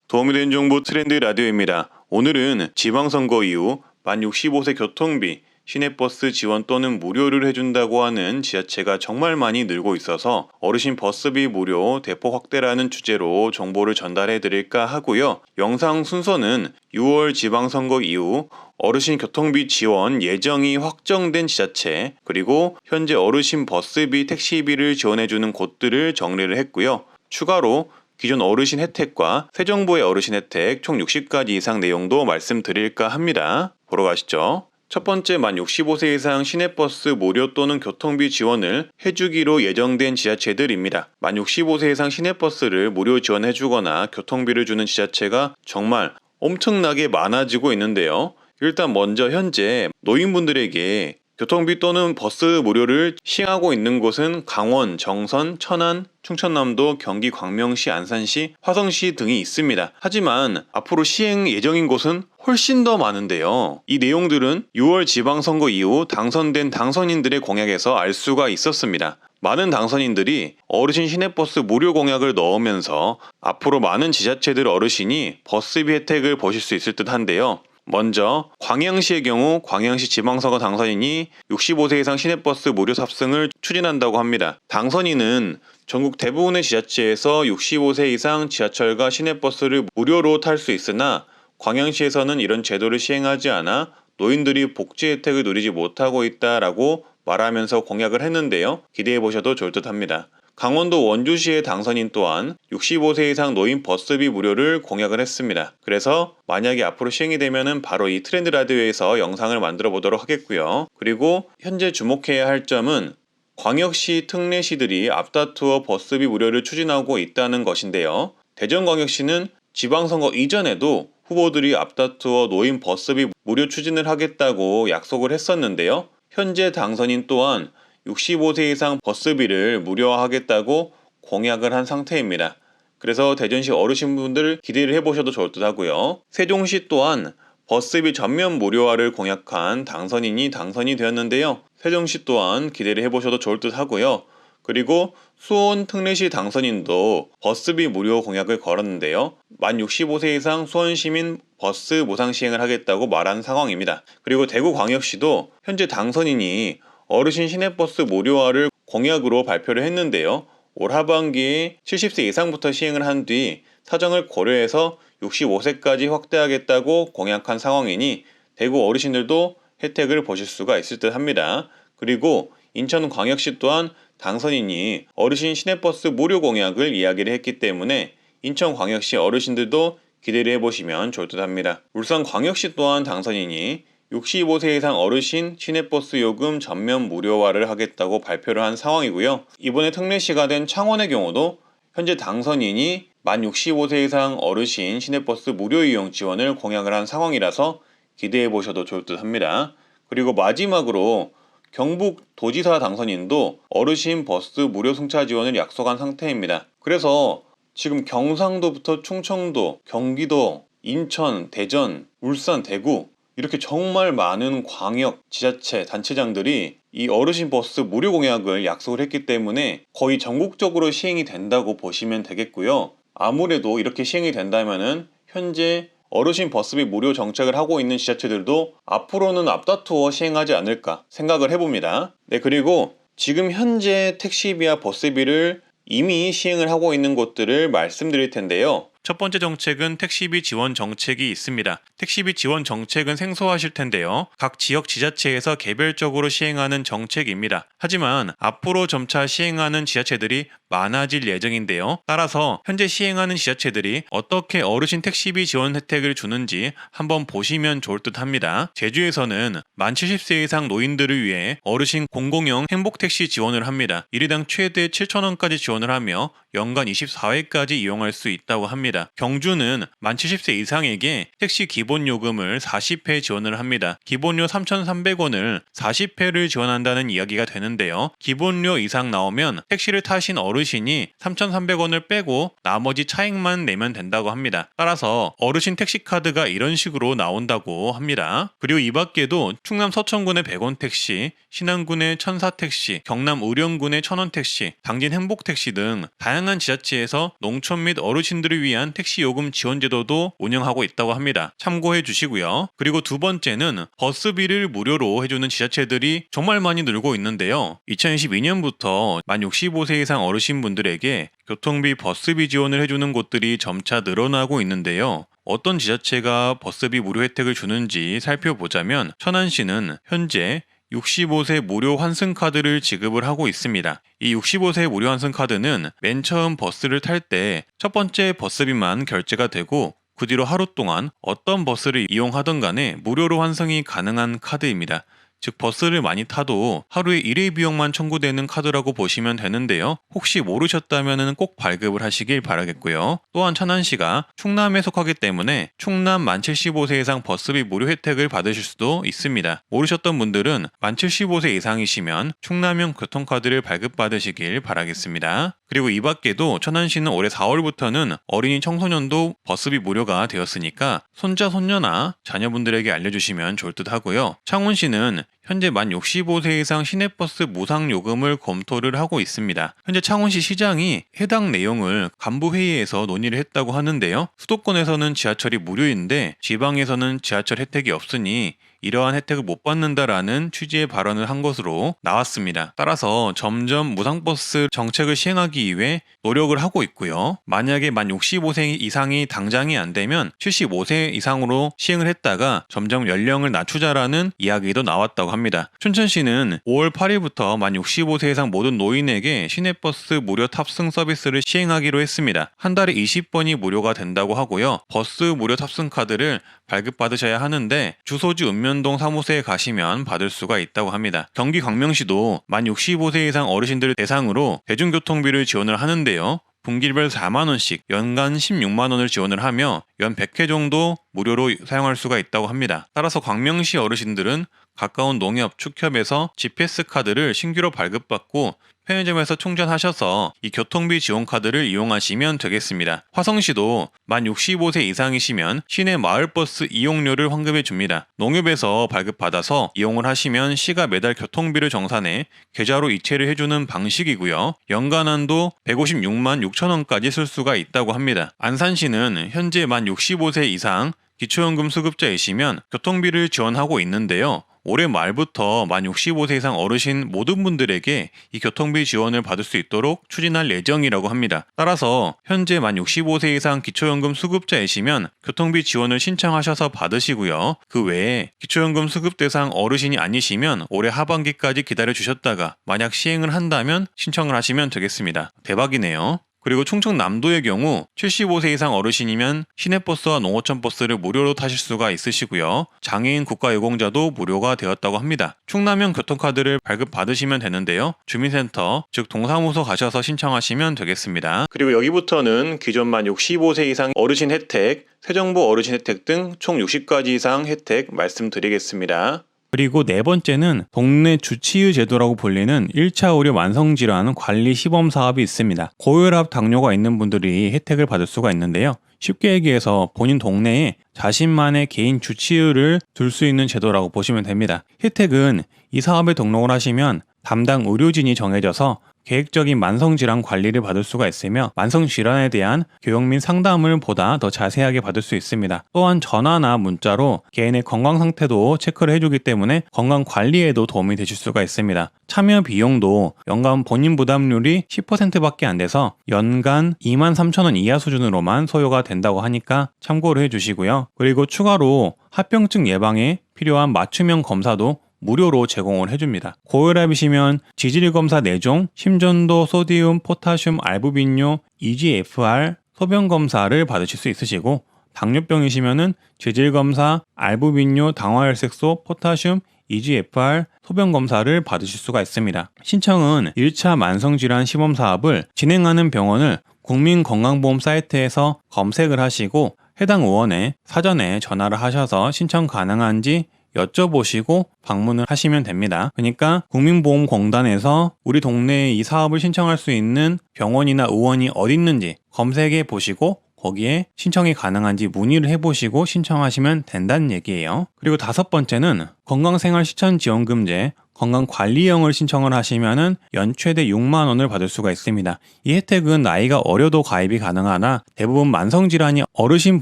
도움이 되는 정보 트렌드 라디오입니다. 오늘은 지방선거 이후 만 65세 교통비, 시내버스 지원 또는 무료를 해준다고 하는 지자체가 정말 많이 늘고 있어서 어르신 버스비 무료 대폭 확대라는 주제로 정보를 전달해 드릴까 하고요. 영상 순서는 6월 지방선거 이후 어르신 교통비 지원 예정이 확정된 지자체, 그리고 현재 어르신 버스비, 택시비를 지원해주는 곳들을 정리를 했고요. 추가로 기존 어르신 혜택과 새 정부의 어르신 혜택 총 60가지 이상 내용도 말씀드릴까 합니다. 보러 가시죠. 첫 번째, 만 65세 이상 시내버스 무료 또는 교통비 지원을 해주기로 예정된 지자체들입니다. 만 65세 이상 시내버스를 무료 지원해주거나 교통비를 주는 지자체가 정말 엄청나게 많아지고 있는데요. 일단 먼저 현재 노인분들에게 교통비 또는 버스 무료를 시행하고 있는 곳은 강원, 정선, 천안, 충청남도, 경기, 광명시, 안산시, 화성시 등이 있습니다. 하지만 앞으로 시행 예정인 곳은 훨씬 더 많은데요. 이 내용들은 6월 지방선거 이후 당선된 당선인들의 공약에서 알 수가 있었습니다. 많은 당선인들이 어르신 시내버스 무료 공약을 넣으면서 앞으로 많은 지자체들 어르신이 버스비 혜택을 보실 수 있을 듯 한데요. 먼저 광양시의 경우 광양시 지방선거 당선인이 65세 이상 시내버스 무료 탑승을 추진한다고 합니다. 당선인은 전국 대부분의 지자체에서 65세 이상 지하철과 시내버스를 무료로 탈 수 있으나 광양시에서는 이런 제도를 시행하지 않아 노인들이 복지 혜택을 누리지 못하고 있다라고 말하면서 공약을 했는데요. 기대해보셔도 좋을 듯 합니다. 강원도 원주시의 당선인 또한 65세 이상 노인 버스비 무료를 공약을 했습니다. 그래서 만약에 앞으로 시행이 되면은 바로 이 트렌드 라디오에서 영상을 만들어 보도록 하겠고요. 그리고 현재 주목해야 할 점은 광역시, 특례시들이 앞다투어 버스비 무료를 추진하고 있다는 것인데요. 대전광역시는 지방선거 이전에도 후보들이 앞다투어 노인 버스비 무료 추진을 하겠다고 약속을 했었는데요. 현재 당선인 또한 65세 이상 버스비를 무료화하겠다고 공약을 한 상태입니다. 그래서 대전시 어르신분들 기대를 해보셔도 좋을 듯 하고요. 세종시 또한 버스비 전면 무료화를 공약한 당선인이 당선이 되었는데요. 세종시 또한 기대를 해보셔도 좋을 듯 하고요. 그리고 수원 특례시 당선인도 버스비 무료 공약을 걸었는데요. 만 65세 이상 수원시민 버스 무상 시행을 하겠다고 말한 상황입니다. 그리고 대구광역시도 현재 당선인이 어르신 시내버스 무료화를 공약으로 발표를 했는데요. 올 하반기에 70세 이상부터 시행을 한 뒤 사정을 고려해서 65세까지 확대하겠다고 공약한 상황이니 대구 어르신들도 혜택을 보실 수가 있을 듯 합니다. 그리고 인천광역시 또한 당선인이 어르신 시내버스 무료 공약을 이야기를 했기 때문에 인천광역시 어르신들도 기대를 해보시면 좋을 듯 합니다. 울산광역시 또한 당선인이 65세 이상 어르신 시내버스 요금 전면 무료화를 하겠다고 발표를 한 상황이고요. 이번에 특례시가 된 창원의 경우도 현재 당선인이 만 65세 이상 어르신 시내버스 무료 이용 지원을 공약을 한 상황이라서 기대해 보셔도 좋을 듯 합니다. 그리고 마지막으로 경북도지사 당선인도 어르신 버스 무료 승차 지원을 약속한 상태입니다. 그래서 지금 경상도부터 충청도, 경기도, 인천, 대전, 울산, 대구 이렇게 정말 많은 광역, 지자체, 단체장들이 이 어르신 버스 무료 공약을 약속을 했기 때문에 거의 전국적으로 시행이 된다고 보시면 되겠고요. 아무래도 이렇게 시행이 된다면은 현재 어르신 버스비 무료 정책을 하고 있는 지자체들도 앞으로는 앞다투어 시행하지 않을까 생각을 해봅니다. 네, 그리고 지금 현재 택시비와 버스비를 이미 시행을 하고 있는 곳들을 말씀드릴 텐데요. 첫 번째 정책은 택시비 지원 정책이 있습니다. 택시비 지원 정책은 생소하실 텐데요. 각 지역 지자체에서 개별적으로 시행하는 정책입니다. 하지만 앞으로 점차 시행하는 지자체들이 많아질 예정인데요. 따라서 현재 시행하는 지자체들이 어떻게 어르신 택시비 지원 혜택을 주는지 한번 보시면 좋을 듯 합니다. 제주에서는 만 70세 이상 노인들을 위해 어르신 공공형 행복택시 지원을 합니다. 1인당 최대 7,000원까지 지원을 하며 연간 24회까지 이용할 수 있다고 합니다. 경주는 만 70세 이상에게 택시 기본요금을 40회 지원을 합니다. 기본료 3,300원을 40회를 지원한다는 이야기가 되는데요. 기본료 이상 나오면 택시를 타신 어르신이 3,300원을 빼고 나머지 차액만 내면 된다고 합니다. 따라서 어르신 택시카드가 이런 식으로 나온다고 합니다. 그리고 이 밖에도 충남 서천군의 100원 택시, 신안군의 천사택시, 경남 의령군의 1,000원 택시, 당진 행복택시 등 다양한 지자체에서 농촌 및 어르신들을 위한 위한 택시 요금 지원 제도도 운영하고 있다고 합니다. 참고해 주시고요. 그리고 두 번째는 버스비를 무료로 해주는 지자체들이 정말 많이 늘고 있는데요. 2022년부터 만 65세 이상 어르신분들에게 교통비 버스비 지원을 해주는 곳들이 점차 늘어나고 있는데요. 어떤 지자체가 버스비 무료 혜택을 주는지 살펴보자면 천안시는 현재 65세 무료 환승카드를 지급을 하고 있습니다. 이 65세 무료 환승카드는 맨 처음 버스를 탈 때 첫 번째 버스비만 결제가 되고 그 뒤로 하루 동안 어떤 버스를 이용하던 간에 무료로 환승이 가능한 카드입니다. 즉 버스를 많이 타도 하루에 일회 비용만 청구되는 카드라고 보시면 되는데요. 혹시 모르셨다면 꼭 발급을 하시길 바라겠고요. 또한 천안시가 충남에 속하기 때문에 충남 만 75세 이상 버스비 무료 혜택을 받으실 수도 있습니다. 모르셨던 분들은 만 75세 이상이시면 충남형 교통카드를 발급받으시길 바라겠습니다. 그리고 이 밖에도 천안시는 올해 4월부터는 어린이 청소년도 버스비 무료가 되었으니까 손자 손녀나 자녀분들에게 알려주시면 좋을 듯 하고요. 창원시는 현재 만 65세 이상 시내버스 무상 요금을 검토를 하고 있습니다. 현재 창원시 시장이 해당 내용을 간부회의에서 논의를 했다고 하는데요. 수도권에서는 지하철이 무료인데 지방에서는 지하철 혜택이 없으니 이러한 혜택을 못 받는다라는 취지의 발언을 한 것으로 나왔습니다. 따라서 점점 무상버스 정책을 시행하기 위해 노력을 하고 있고요. 만약에 만 65세 이상이 당장이 안 되면 75세 이상으로 시행을 했다가 점점 연령을 낮추자라는 이야기도 나왔다고 합니다. 춘천시는 5월 8일부터 만 65세 이상 모든 노인에게 시내버스 무료 탑승 서비스를 시행하기로 했습니다. 한 달에 20번이 무료가 된다고 하고요. 버스 무료 탑승 카드를 발급받으셔야 하는데 주소지 읍면동 사무소에 가시면 받을 수가 있다고 합니다. 경기 광명시도 만 65세 이상 어르신들을 대상으로 대중교통비를 지원을 하는데요. 분기별 4만원씩 연간 16만원을 지원을 하며 연 100회 정도 무료로 사용할 수가 있다고 합니다. 따라서 광명시 어르신들은 가까운 농협, 축협에서 GPS 카드를 신규로 발급받고 편의점에서 충전하셔서 이 교통비 지원 카드를 이용하시면 되겠습니다. 화성시도 만 65세 이상이시면 시내 마을버스 이용료를 환급해 줍니다. 농협에서 발급받아서 이용을 하시면 시가 매달 교통비를 정산해 계좌로 이체를 해주는 방식이고요. 연간 한도 156만 6천원까지 쓸 수가 있다고 합니다. 안산시는 현재 만 65세 이상 기초연금 수급자이시면 교통비를 지원하고 있는데요. 올해 말부터 만 65세 이상 어르신 모든 분들에게 이 교통비 지원을 받을 수 있도록 추진할 예정이라고 합니다. 따라서 현재 만 65세 이상 기초연금 수급자이시면 교통비 지원을 신청하셔서 받으시고요. 그 외에 기초연금 수급 대상 어르신이 아니시면 올해 하반기까지 기다려 주셨다가 만약 시행을 한다면 신청을 하시면 되겠습니다. 대박이네요. 그리고 충청남도의 경우 75세 이상 어르신이면 시내버스와 농어촌버스를 무료로 타실 수가 있으시고요. 장애인 국가유공자도 무료가 되었다고 합니다. 충남형 교통카드를 발급받으시면 되는데요. 주민센터, 즉 동사무소 가셔서 신청하시면 되겠습니다. 그리고 여기부터는 기존 만 65세 이상 어르신 혜택, 새정부 어르신 혜택 등 총 60가지 이상 혜택 말씀드리겠습니다. 그리고 네 번째는 동네 주치의 제도라고 불리는 1차 의료 만성질환 관리 시범 사업이 있습니다. 고혈압, 당뇨가 있는 분들이 혜택을 받을 수가 있는데요. 쉽게 얘기해서 본인 동네에 자신만의 개인 주치의를 둘 수 있는 제도라고 보시면 됩니다. 혜택은 이 사업에 등록을 하시면 담당 의료진이 정해져서 계획적인 만성질환 관리를 받을 수가 있으며 만성질환에 대한 교육 및 상담을 보다 더 자세하게 받을 수 있습니다. 또한 전화나 문자로 개인의 건강 상태도 체크를 해주기 때문에 건강 관리에도 도움이 되실 수가 있습니다. 참여 비용도 연간 본인 부담률이 10%밖에 안 돼서 연간 23,000원 이하 수준으로만 소요가 된다고 하니까 참고를 해주시고요. 그리고 추가로 합병증 예방에 필요한 맞춤형 검사도 무료로 제공을 해줍니다. 고혈압이시면 지질검사 4종, 심전도, 소디움, 포타슘, 알부민료, EGFR, 소변검사를 받으실 수 있으시고 당뇨병이시면 지질검사, 알부민료, 당화혈색소, 포타슘, EGFR, 소변검사를 받으실 수가 있습니다. 신청은 1차 만성질환 시범사업을 진행하는 병원을 국민건강보험 사이트에서 검색을 하시고 해당 의원에 사전에 전화를 하셔서 신청 가능한지 여쭤보시고 방문을 하시면 됩니다. 그러니까 국민보험공단에서 우리 동네에 이 사업을 신청할 수 있는 병원이나 의원이 어디 있는지 검색해 보시고 거기에 신청이 가능한지 문의를 해보시고 신청하시면 된다는 얘기예요. 그리고 다섯 번째는 건강생활 실천지원금제 건강관리형을 신청을 하시면은 연 최대 6만 원을 받을 수가 있습니다. 이 혜택은 나이가 어려도 가입이 가능하나 대부분 만성질환이 어르신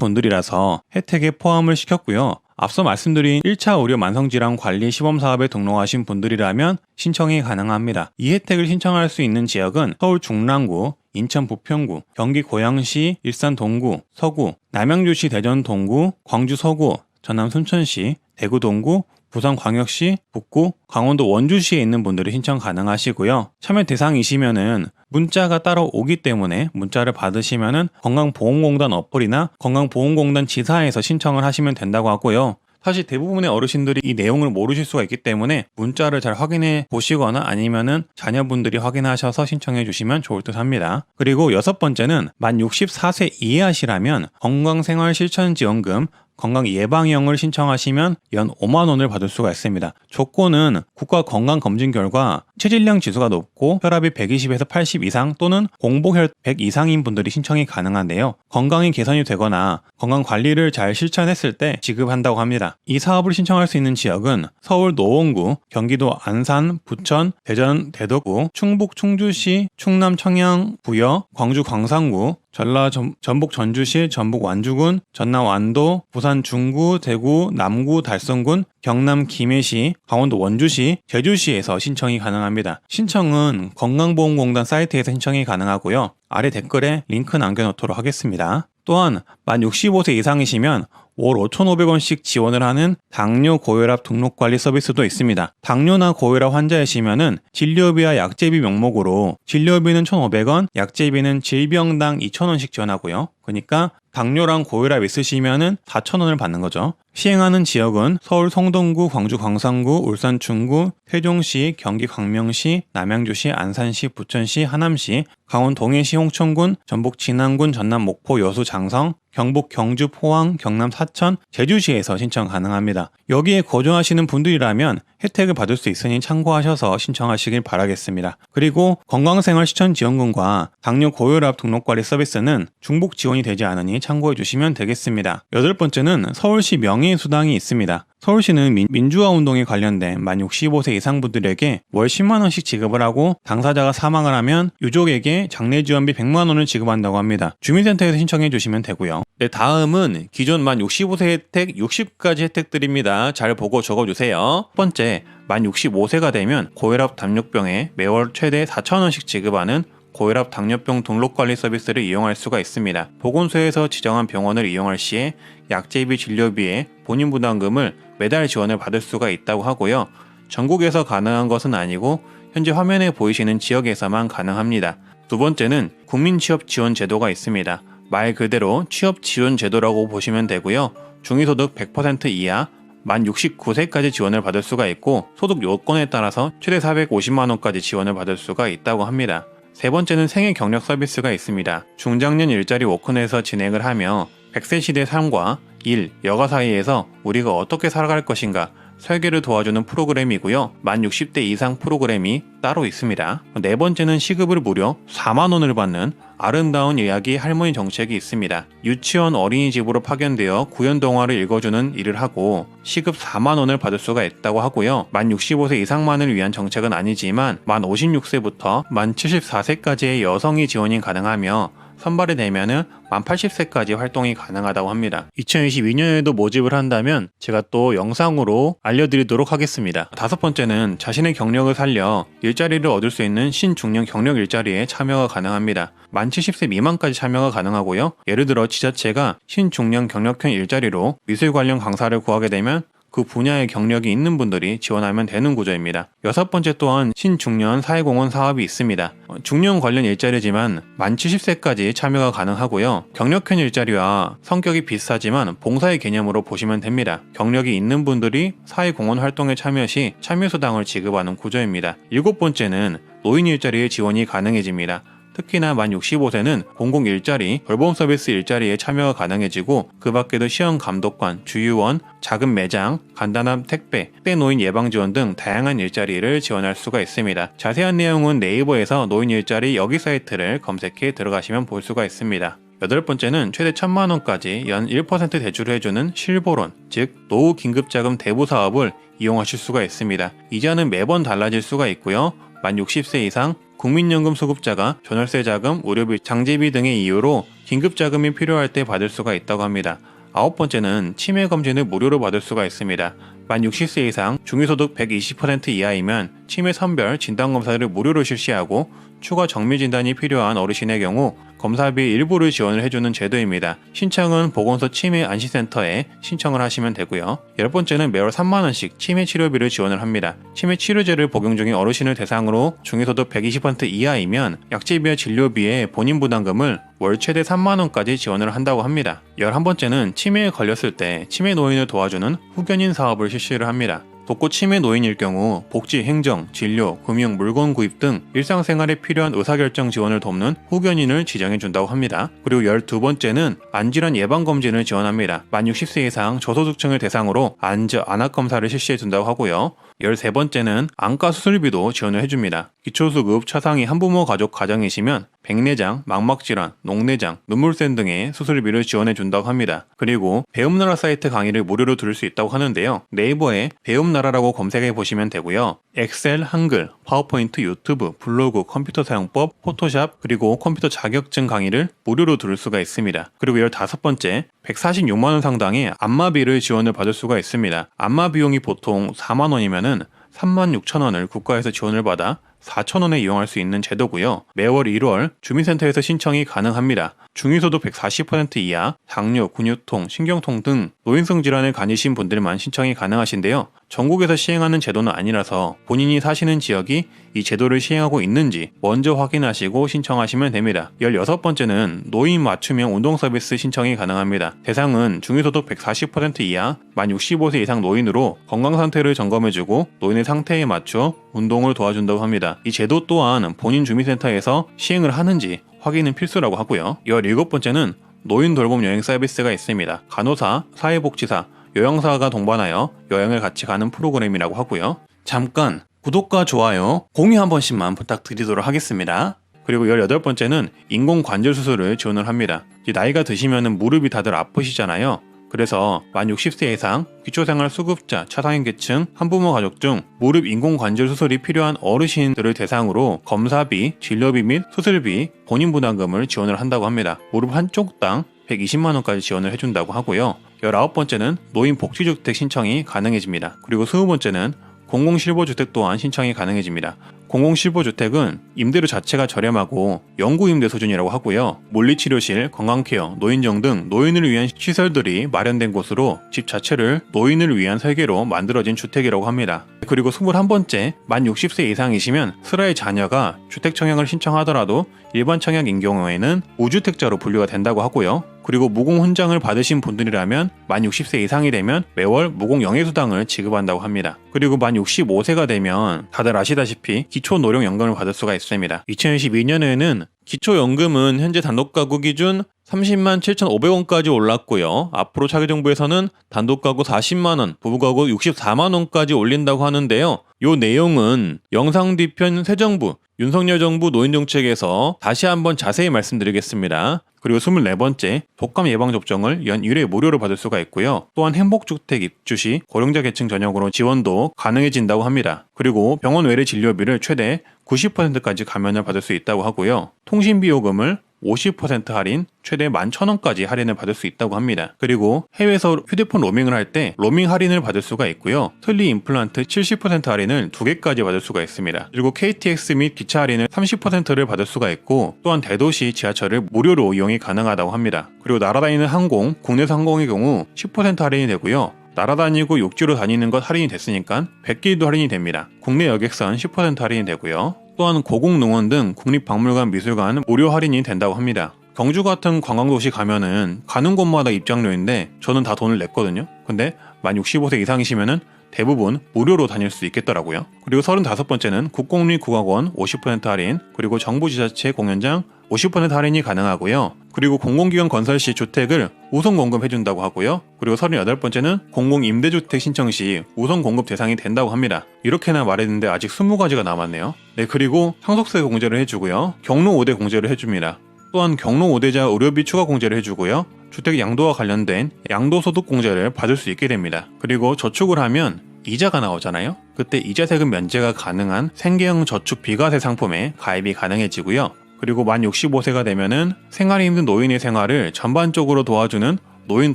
분들이라서 혜택에 포함을 시켰고요. 앞서 말씀드린 1차 의료 만성질환 관리 시범사업에 등록하신 분들이라면 신청이 가능합니다. 이 혜택을 신청할 수 있는 지역은 서울 중랑구, 인천 부평구, 경기 고양시, 일산 동구, 서구, 남양주시 대전 동구, 광주 서구, 전남 순천시, 대구 동구, 부산 광역시, 북구, 강원도 원주시에 있는 분들이 신청 가능하시고요. 참여 대상이시면은 문자가 따로 오기 때문에 문자를 받으시면은 건강보험공단 어플이나 건강보험공단 지사에서 신청을 하시면 된다고 하고요. 사실 대부분의 어르신들이 이 내용을 모르실 수가 있기 때문에 문자를 잘 확인해 보시거나 아니면은 자녀분들이 확인하셔서 신청해 주시면 좋을 듯 합니다. 그리고 6번째는 만 64세 이하시라면 건강생활실천지원금 건강예방형을 신청하시면 연 5만 원을 받을 수가 있습니다. 조건은 국가건강검진 결과 체질량 지수가 높고 혈압이 120에서 80 이상 또는 공복혈 100 이상인 분들이 신청이 가능한데요. 건강이 개선이 되거나 건강관리를 잘 실천했을 때 지급한다고 합니다. 이 사업을 신청할 수 있는 지역은 서울 노원구, 경기도 안산, 부천, 대전, 대덕구, 충북 충주시, 충남 청양, 부여, 광주 광산구, 전라 전북 전주시, 전북 완주군, 전남 완도, 부산 중구, 대구, 남구, 달성군, 경남 김해시, 강원도 원주시, 제주시에서 신청이 가능합니다. 신청은 건강보험공단 사이트에서 신청이 가능하고요. 아래 댓글에 링크 남겨놓도록 하겠습니다. 또한 만 65세 이상이시면 월 5,500원씩 지원을 하는 당뇨 고혈압 등록관리 서비스도 있습니다. 당뇨나 고혈압 환자이시면은 진료비와 약제비 명목으로 진료비는 1,500원, 약제비는 질병당 2,000원씩 지원하고요. 그러니까 당뇨랑 고혈압 있으시면은 4,000원을 받는 거죠. 시행하는 지역은 서울 성동구, 광주 광산구, 울산 중구, 세종시, 경기 광명시, 남양주시, 안산시, 부천시, 하남시, 강원 동해시, 홍천군, 전북 진안군, 전남 목포, 여수, 장성, 경북 경주, 포항, 경남 사천, 제주시에서 신청 가능합니다. 여기에 거주하시는 분들이라면 혜택을 받을 수 있으니 참고하셔서 신청하시길 바라겠습니다. 그리고 건강생활실천지원금과 당뇨 고혈압 등록관리 서비스는 중복 지원이 되지 않으니 참고해 주시면 되겠습니다. 8번째는 서울시 명예수당이 있습니다. 서울시는 민주화운동에 관련된 만 65세 이상 분들에게 월 10만원씩 지급을 하고 당사자가 사망을 하면 유족에게 장례지원비 100만원을 지급한다고 합니다. 주민센터에서 신청해 주시면 되고요. 네, 다음은 기존 만 65세 혜택 60가지 혜택들입니다. 잘 보고 적어주세요. 첫 번째, 만 65세가 되면 고혈압 당뇨병에 매월 최대 4,000원씩 지급하는 고혈압 당뇨병 등록관리 서비스를 이용할 수가 있습니다. 보건소에서 지정한 병원을 이용할 시에 약제비 진료비에 본인 부담금을 매달 지원을 받을 수가 있다고 하고요. 전국에서 가능한 것은 아니고 현재 화면에 보이시는 지역에서만 가능합니다. 두 번째는 국민취업지원제도가 있습니다. 말 그대로 취업지원제도라고 보시면 되고요. 중위소득 100% 이하 만 69세까지 지원을 받을 수가 있고 소득 요건에 따라서 최대 450만원까지 지원을 받을 수가 있다고 합니다. 세 번째는 생애 경력 서비스가 있습니다. 중장년 일자리 워크넷에서 진행을 하며 100세 시대 삶과 일, 여가 사이에서 우리가 어떻게 살아갈 것인가 설계를 도와주는 프로그램이고요. 만 60대 이상 프로그램이 따로 있습니다. 네 번째는 시급을 무려 4만원을 받는 아름다운 이야기 할머니 정책이 있습니다. 유치원 어린이집으로 파견되어 구연 동화를 읽어주는 일을 하고 시급 4만원을 받을 수가 있다고 하고요. 만 65세 이상만을 위한 정책은 아니지만 만 56세부터 만 74세까지의 여성이 지원이 가능하며 선발이 되면은 만 80세까지 활동이 가능하다고 합니다. 2022년에도 모집을 한다면 제가 또 영상으로 알려드리도록 하겠습니다. 다섯 번째는 자신의 경력을 살려 일자리를 얻을 수 있는 신중년 경력 일자리에 참여가 가능합니다. 만 70세 미만까지 참여가 가능하고요. 예를 들어 지자체가 신중년 경력형 일자리로 미술 관련 강사를 구하게 되면 그 분야의 경력이 있는 분들이 지원하면 되는 구조입니다. 여섯 번째 또한 신중년 사회공헌 사업이 있습니다. 중년 관련 일자리지만 만 70세까지 참여가 가능하고요. 경력형 일자리와 성격이 비슷하지만 봉사의 개념으로 보시면 됩니다. 경력이 있는 분들이 사회공헌 활동에 참여 시 참여수당을 지급하는 구조입니다. 일곱 번째는 노인 일자리에 지원이 가능해집니다. 특히나 만 65세는 공공 일자리, 돌봄 서비스 일자리에 참여가 가능해지고 그 밖에도 시험 감독관, 주유원, 작은 매장, 간단한 택배, 노인 예방 지원 등 다양한 일자리를 지원할 수가 있습니다. 자세한 내용은 네이버에서 노인 일자리 여기 사이트를 검색해 들어가시면 볼 수가 있습니다. 8번째는 최대 1,000만원까지 연 1% 대출을 해주는 실보론, 즉 노후 긴급자금 대부 사업을 이용하실 수가 있습니다. 이자는 매번 달라질 수가 있고요. 만 60세 이상 국민연금 수급자가 전월세 자금, 의료비, 장제비 등의 이유로 긴급자금이 필요할 때 받을 수가 있다고 합니다. 9번째는 치매 검진을 무료로 받을 수가 있습니다. 만 60세 이상 중위소득 120% 이하이면 치매 선별 진단검사를 무료로 실시하고 추가 정밀진단이 필요한 어르신의 경우 검사비 일부를 지원을 해주는 제도입니다. 신청은 보건소 치매안심센터에 신청을 하시면 되고요. 10번째는 매월 3만원씩 치매 치료비를 지원을 합니다. 치매 치료제를 복용 중인 어르신을 대상으로 중위소득 120% 이하이면 약제비와 진료비에 본인 부담금을 월 최대 3만원까지 지원을 한다고 합니다. 11번째는 치매에 걸렸을 때 치매 노인을 도와주는 후견인 사업을 실시를 합니다. 독거 치매 노인일 경우 복지, 행정, 진료, 금융, 물건 구입 등 일상생활에 필요한 의사결정 지원을 돕는 후견인을 지정해준다고 합니다. 그리고 12번째는 안질환 예방검진을 지원합니다. 만 60세 이상 저소득층을 대상으로 안악검사를 실시해준다고 하고요. 13번째는 안과 수술비도 지원을 해줍니다. 기초수급 차상위 한부모 가족 가정이시면 백내장, 망막질환, 녹내장, 눈물샘 등의 수술비를 지원해준다고 합니다. 그리고 배움나라 사이트 강의를 무료로 들을 수 있다고 하는데요. 네이버에 배움나라라고 검색해보시면 되고요. 엑셀, 한글, 파워포인트, 유튜브, 블로그, 컴퓨터 사용법, 포토샵, 그리고 컴퓨터 자격증 강의를 무료로 들을 수가 있습니다. 그리고 15번째, 146만원 상당의 안마비를 지원을 받을 수가 있습니다. 안마 비용이 보통 4만원이면은 36,000원을 국가에서 지원을 받아 4,000원에 이용할 수 있는 제도고요. 매월 1월 주민센터에서 신청이 가능합니다. 중위소득 140% 이하, 당뇨, 근육통, 신경통 등 노인성 질환을 가지신 분들만 신청이 가능하신데요. 전국에서 시행하는 제도는 아니라서 본인이 사시는 지역이 이 제도를 시행하고 있는지 먼저 확인하시고 신청하시면 됩니다. 16번째는 노인 맞춤형 운동 서비스 신청이 가능합니다. 대상은 중위소득 140% 이하, 만 65세 이상 노인으로 건강 상태를 점검해주고 노인의 상태에 맞춰 운동을 도와준다고 합니다. 이 제도 또한 본인 주민센터에서 시행을 하는지 확인은 필수라고 하고요. 17번째는 노인 돌봄 여행 서비스가 있습니다. 간호사, 사회복지사, 요양사가 동반하여 여행을 같이 가는 프로그램이라고 하고요. 잠깐 구독과 좋아요, 공유 한 번씩만 부탁드리도록 하겠습니다. 그리고 18번째는 인공관절 수술을 지원을 합니다. 나이가 드시면 무릎이 다들 아프시잖아요. 그래서 만 60세 이상 기초생활 수급자, 차상위계층, 한부모 가족 중 무릎 인공관절 수술이 필요한 어르신들을 대상으로 검사비, 진료비 및 수술비, 본인 부담금을 지원을 한다고 합니다. 무릎 한쪽당 120만원까지 지원을 해준다고 하고요. 19번째는 노인복지주택 신청이 가능해집니다. 그리고 20번째는 공공실보주택 또한 신청이 가능해집니다. 공공실보주택은 임대료 자체가 저렴하고 영구임대 수준이라고 하고요. 물리치료실, 건강케어, 노인정 등 노인을 위한 시설들이 마련된 곳으로 집 자체를 노인을 위한 설계로 만들어진 주택이라고 합니다. 그리고 21번째, 만 60세 이상이시면 슬아의 자녀가 주택청약을 신청하더라도 일반 청약인 경우에는 무주택자로 분류가 된다고 하고요. 그리고 무공 훈장을 받으신 분들이라면 만 60세 이상이 되면 매월 무공 영예수당을 지급한다고 합니다. 그리고 만 65세가 되면 다들 아시다시피 기초노령연금을 받을 수가 있습니다. 2022년에는 기초연금은 현재 단독가구 기준 30만 7,500원까지 올랐고요. 앞으로 차기 정부에서는 단독가구 40만원, 부부가구 64만원까지 올린다고 하는데요. 요 내용은 영상 뒤편 새 정부, 윤석열 정부 노인정책에서 다시 한번 자세히 말씀드리겠습니다. 그리고 24번째, 독감 예방접종을 연 1회 무료로 받을 수가 있고요. 또한 행복주택 입주 시 고령자 계층 전역으로 지원도 가능해진다고 합니다. 그리고 병원 외래 진료비를 최대 90%까지 감면을 받을 수 있다고 하고요. 통신비 요금을 50% 할인, 최대 11,000원까지 할인을 받을 수 있다고 합니다. 그리고 해외에서 휴대폰 로밍을 할 때 로밍 할인을 받을 수가 있고요. 틀니 임플란트 70% 할인을 2개까지 받을 수가 있습니다. 그리고 KTX 및 기차 할인을 30%를 받을 수가 있고, 또한 대도시 지하철을 무료로 이용이 가능하다고 합니다. 그리고 날아다니는 항공, 국내선 항공의 경우 10% 할인이 되고요. 날아다니고 육지로 다니는 것 할인이 됐으니까 100길도 할인이 됩니다. 국내 여객선 10% 할인이 되고요. 또한 고궁농원 등 국립박물관, 미술관 무료 할인이 된다고 합니다. 경주 같은 관광도시 가면은 가는 곳마다 입장료인데 저는 다 돈을 냈거든요. 근데 만 65세 이상이시면은 대부분 무료로 다닐 수 있겠더라고요. 그리고 35번째는 국공립국악원 50% 할인, 그리고 정부 지자체 공연장 50% 할인이 가능하고요. 그리고 공공기관 건설 시 주택을 우선 공급해준다고 하고요. 그리고 38번째는 공공임대주택 신청 시 우선 공급 대상이 된다고 합니다. 이렇게나 말했는데 아직 20가지가 남았네요. 네, 그리고 상속세 공제를 해주고요. 경로 5대 공제를 해줍니다. 또한 경로 5대자 의료비 추가 공제를 해주고요. 주택 양도와 관련된 양도소득 공제를 받을 수 있게 됩니다. 그리고 저축을 하면 이자가 나오잖아요. 그때 이자 세금 면제가 가능한 생계형 저축 비과세 상품에 가입이 가능해지고요. 그리고 만 65세가 되면은 생활이 힘든 노인의 생활을 전반적으로 도와주는 노인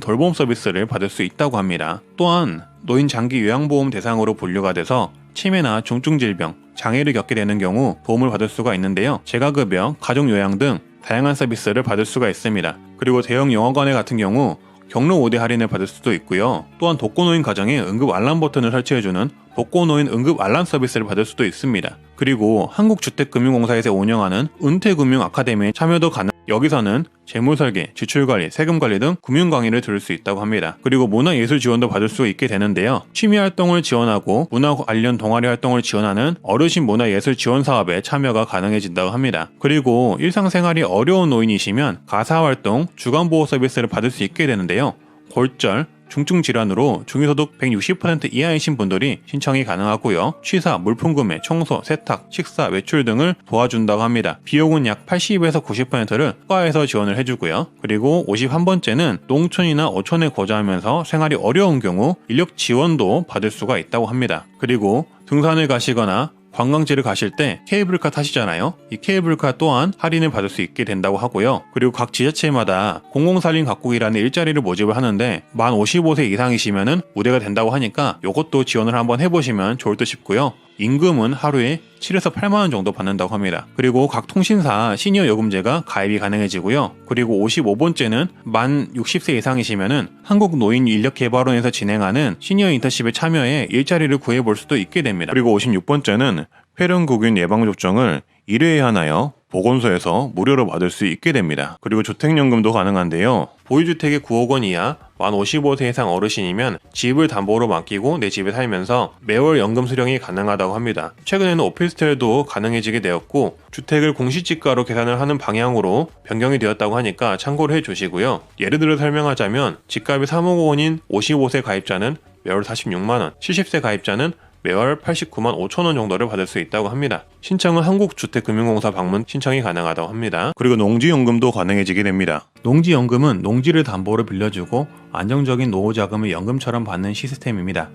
돌봄 서비스를 받을 수 있다고 합니다. 또한 노인 장기 요양보험 대상으로 분류가 돼서 치매나 중증 질병, 장애를 겪게 되는 경우 도움을 받을 수가 있는데요. 재가급여, 가족요양 등 다양한 서비스를 받을 수가 있습니다. 그리고 대형 영화관에 같은 경우 경로 5대 할인을 받을 수도 있고요. 또한 독거노인 가정에 응급 알람 버튼을 설치해주는 독거노인 응급 알람 서비스를 받을 수도 있습니다. 그리고 한국주택금융공사에서 운영하는 은퇴금융 아카데미에 참여도 가능. 여기서는 재무설계, 지출관리, 세금관리 등 금융 강의를 들을 수 있다고 합니다. 그리고 문화예술 지원도 받을 수 있게 되는데요. 취미활동을 지원하고 문화 관련 동아리 활동을 지원하는 어르신 문화예술 지원 사업에 참여가 가능해진다고 합니다. 그리고 일상생활이 어려운 노인이시면 가사활동, 주간보호 서비스를 받을 수 있게 되는데요. 골절, 중증 질환으로 중위소득 160% 이하이신 분들이 신청이 가능하고요. 취사, 물품 구매, 청소, 세탁, 식사, 외출 등을 도와준다고 합니다. 비용은 약 80에서 90%를 국가에서 지원을 해주고요. 그리고 51번째는 농촌이나 어촌에 거주하면서 생활이 어려운 경우 인력 지원도 받을 수가 있다고 합니다. 그리고 등산을 가시거나 관광지를 가실 때 케이블카 타시잖아요. 이 케이블카 또한 할인을 받을 수 있게 된다고 하고요. 그리고 각 지자체마다 공공살림 가꾸기라는 일자리를 모집을 하는데 만 55세 이상이시면은 우대가 된다고 하니까 이것도 지원을 한번 해보시면 좋을 듯 싶고요. 임금은 하루에 7에서 8만원 정도 받는다고 합니다. 그리고 각 통신사 시니어 요금제가 가입이 가능해지고요. 그리고 55번째는 만 60세 이상이시면은 한국노인인력개발원에서 진행하는 시니어 인턴십에 참여해 일자리를 구해볼 수도 있게 됩니다. 그리고 56번째는 폐렴구균 예방접종을 1회에 하나요 보건소에서 무료로 받을 수 있게 됩니다. 그리고 주택연금도 가능한데요. 보유주택의 9억 원 이하 만 55세 이상 어르신이면 집을 담보로 맡기고 내 집에 살면서 매월 연금 수령이 가능하다고 합니다. 최근에는 오피스텔도 가능해지게 되었고 주택을 공시지가로 계산을 하는 방향으로 변경이 되었다고 하니까 참고를 해주시고요. 예를 들어 설명하자면 집값이 3억 원인 55세 가입자는 매월 46만원, 70세 가입자는 매월 89만 5천원 정도를 받을 수 있다고 합니다. 신청은 한국주택금융공사 방문 신청이 가능하다고 합니다. 그리고 농지연금도 가능해지게 됩니다. 농지연금은 농지를 담보로 빌려주고 안정적인 노후자금을 연금처럼 받는 시스템입니다.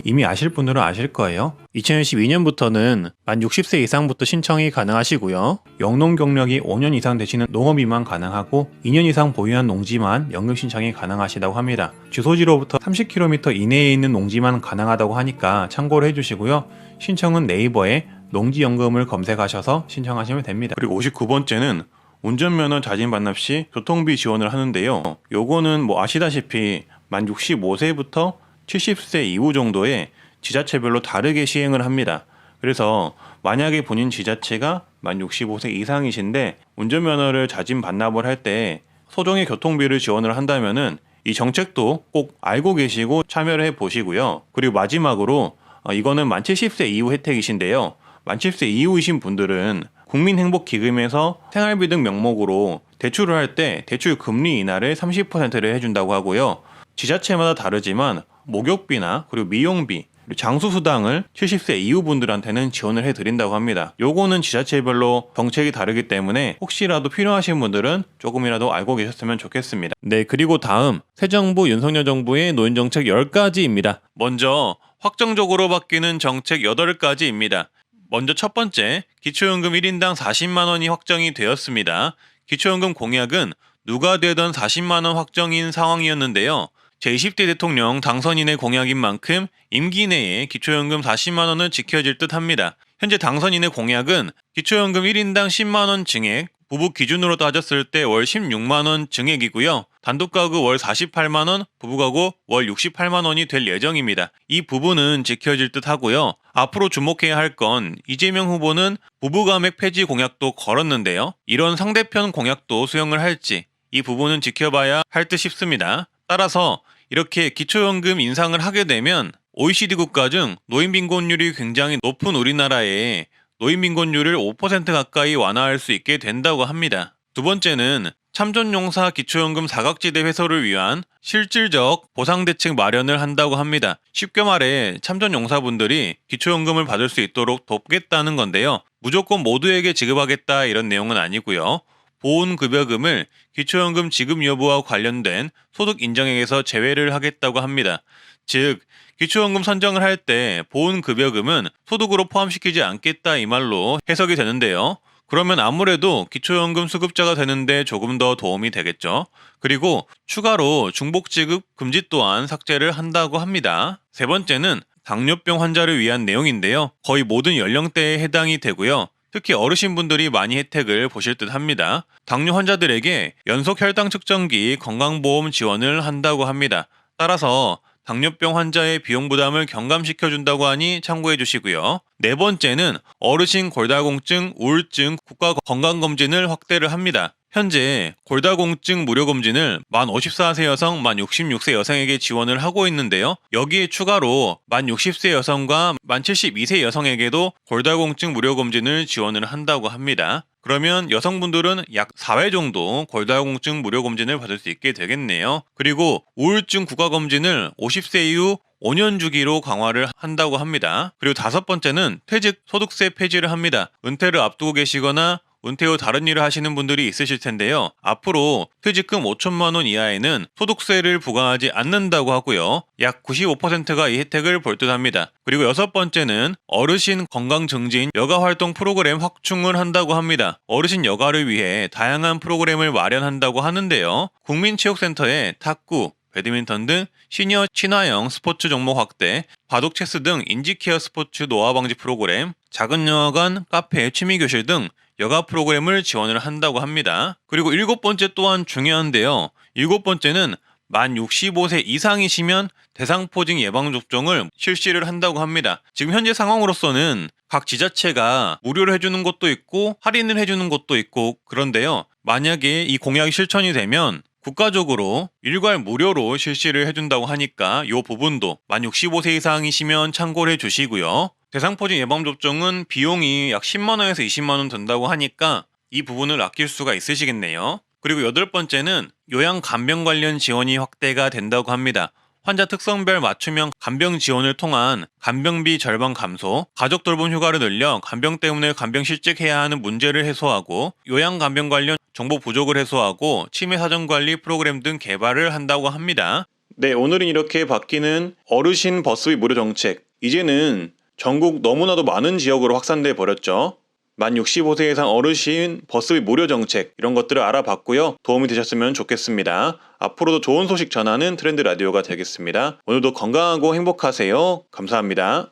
이미 아실 분들은 아실 거예요. 2012년부터는 만 60세 이상부터 신청이 가능하시고요. 영농 경력이 5년 이상 되시는 농업이만 가능하고 2년 이상 보유한 농지만 연금 신청이 가능하시다고 합니다. 주소지로부터 30km 이내에 있는 농지만 가능하다고 하니까 참고를 해주시고요. 신청은 네이버에 농지연금을 검색하셔서 신청하시면 됩니다. 그리고 59번째는 운전면허 자진 반납 시 교통비 지원을 하는데요. 요거는 뭐 아시다시피 만 65세부터 70세 이후 정도에 지자체별로 다르게 시행을 합니다. 그래서 만약에 본인 지자체가 만 65세 이상이신데 운전면허를 자진 반납을 할 때 소정의 교통비를 지원을 한다면은 이 정책도 꼭 알고 계시고 참여를 해 보시고요. 그리고 마지막으로 이거는 만 70세 이후 혜택이신데요. 만 70세 이후이신 분들은 국민행복기금에서 생활비 등 명목으로 대출을 할 때 대출 금리 인하를 30%를 해준다고 하고요. 지자체마다 다르지만 목욕비나 그리고 미용비, 그리고 장수수당을 70세 이후 분들한테는 지원을 해드린다고 합니다. 요거는 지자체별로 정책이 다르기 때문에 혹시라도 필요하신 분들은 조금이라도 알고 계셨으면 좋겠습니다. 네, 그리고 다음 새정부 윤석열 정부의 노인정책 10가지입니다. 먼저 확정적으로 바뀌는 정책 8가지입니다. 먼저 첫 번째, 기초연금 1인당 40만원이 확정이 되었습니다. 기초연금 공약은 누가 되던 40만원 확정인 상황이었는데요. 제20대 대통령 당선인의 공약인 만큼 임기 내에 기초연금 40만원을 지켜질 듯 합니다. 현재 당선인의 공약은 기초연금 1인당 10만원 증액, 부부 기준으로 따졌을 때 월 16만원 증액이고요. 단독가구 월 48만원, 부부가구 월 68만원이 될 예정입니다. 이 부분은 지켜질 듯 하고요. 앞으로 주목해야 할 건 이재명 후보는 부부감액 폐지 공약도 걸었는데요. 이런 상대편 공약도 수용을 할지 이 부분은 지켜봐야 할 듯 싶습니다. 따라서 이렇게 기초연금 인상을 하게 되면 OECD 국가 중 노인빈곤율이 굉장히 높은 우리나라에 노인빈곤율을 5% 가까이 완화할 수 있게 된다고 합니다. 두 번째는 참전용사 기초연금 사각지대 해소를 위한 실질적 보상대책 마련을 한다고 합니다. 쉽게 말해 참전용사분들이 기초연금을 받을 수 있도록 돕겠다는 건데요. 무조건 모두에게 지급하겠다 이런 내용은 아니고요. 보훈급여금을 기초연금 지급 여부와 관련된 소득 인정액에서 제외를 하겠다고 합니다. 즉, 기초연금 선정을 할 때 보훈급여금은 소득으로 포함시키지 않겠다 이 말로 해석이 되는데요. 그러면 아무래도 기초연금 수급자가 되는데 조금 더 도움이 되겠죠. 그리고 추가로 중복지급 금지 또한 삭제를 한다고 합니다. 세 번째는 당뇨병 환자를 위한 내용인데요. 거의 모든 연령대에 해당이 되고요. 특히 어르신분들이 많이 혜택을 보실 듯 합니다. 당뇨 환자들에게 연속 혈당 측정기 건강보험 지원을 한다고 합니다. 따라서 당뇨병 환자의 비용 부담을 경감시켜준다고 하니 참고해 주시고요. 네 번째는 어르신 골다공증, 우울증 국가 건강검진을 확대를 합니다. 현재 골다공증 무료검진을 만 54세 여성, 만 66세 여성에게 지원을 하고 있는데요. 여기에 추가로 만 60세 여성과 만 72세 여성에게도 골다공증 무료검진을 지원을 한다고 합니다. 그러면 여성분들은 약 4회 정도 골다공증 무료검진을 받을 수 있게 되겠네요. 그리고 우울증 국가검진을 50세 이후 5년 주기로 강화를 한다고 합니다. 그리고 다섯 번째는 퇴직 소득세 폐지를 합니다. 은퇴를 앞두고 계시거나 은퇴 후 다른 일을 하시는 분들이 있으실 텐데요. 앞으로 퇴직금 5천만 원 이하에는 소득세를 부과하지 않는다고 하고요. 약 95%가 이 혜택을 볼 듯합니다. 그리고 여섯 번째는 어르신 건강 증진 여가 활동 프로그램 확충을 한다고 합니다. 어르신 여가를 위해 다양한 프로그램을 마련한다고 하는데요. 국민체육센터에 탁구, 배드민턴 등 시니어 친화형 스포츠 종목 확대, 바둑 체스 등 인지케어 스포츠 노화 방지 프로그램, 작은 영화관, 카페, 취미교실 등 여가 프로그램을 지원을 한다고 합니다. 그리고 일곱 번째 또한 중요한데요. 일곱 번째는 만 65세 이상이시면 대상포진 예방접종을 실시를 한다고 합니다. 지금 현재 상황으로서는 각 지자체가 무료로 해주는 곳도 있고 할인을 해주는 곳도 있고 그런데요. 만약에 이 공약이 실천이 되면 국가적으로 일괄 무료로 실시를 해준다고 하니까 이 부분도 만 65세 이상이시면 참고를 해주시고요. 대상포진 예방접종은 비용이 약 10만원에서 20만원 든다고 하니까 이 부분을 아낄 수가 있으시겠네요. 그리고 여덟 번째는 요양 간병 관련 지원이 확대가 된다고 합니다. 환자 특성별 맞춤형 간병 지원을 통한 간병비 절반 감소, 가족 돌봄 휴가를 늘려 간병 때문에 간병 실직해야 하는 문제를 해소하고 요양 간병 관련 정보 부족을 해소하고 치매 사전 관리 프로그램 등 개발을 한다고 합니다. 네, 오늘은 이렇게 바뀌는 어르신 버스비 무료 정책. 이제는 전국 너무나도 많은 지역으로 확산돼 버렸죠. 만 65세 이상 어르신 버스비 무료 정책 이런 것들을 알아봤고요. 도움이 되셨으면 좋겠습니다. 앞으로도 좋은 소식 전하는 트렌드 라디오가 되겠습니다. 오늘도 건강하고 행복하세요. 감사합니다.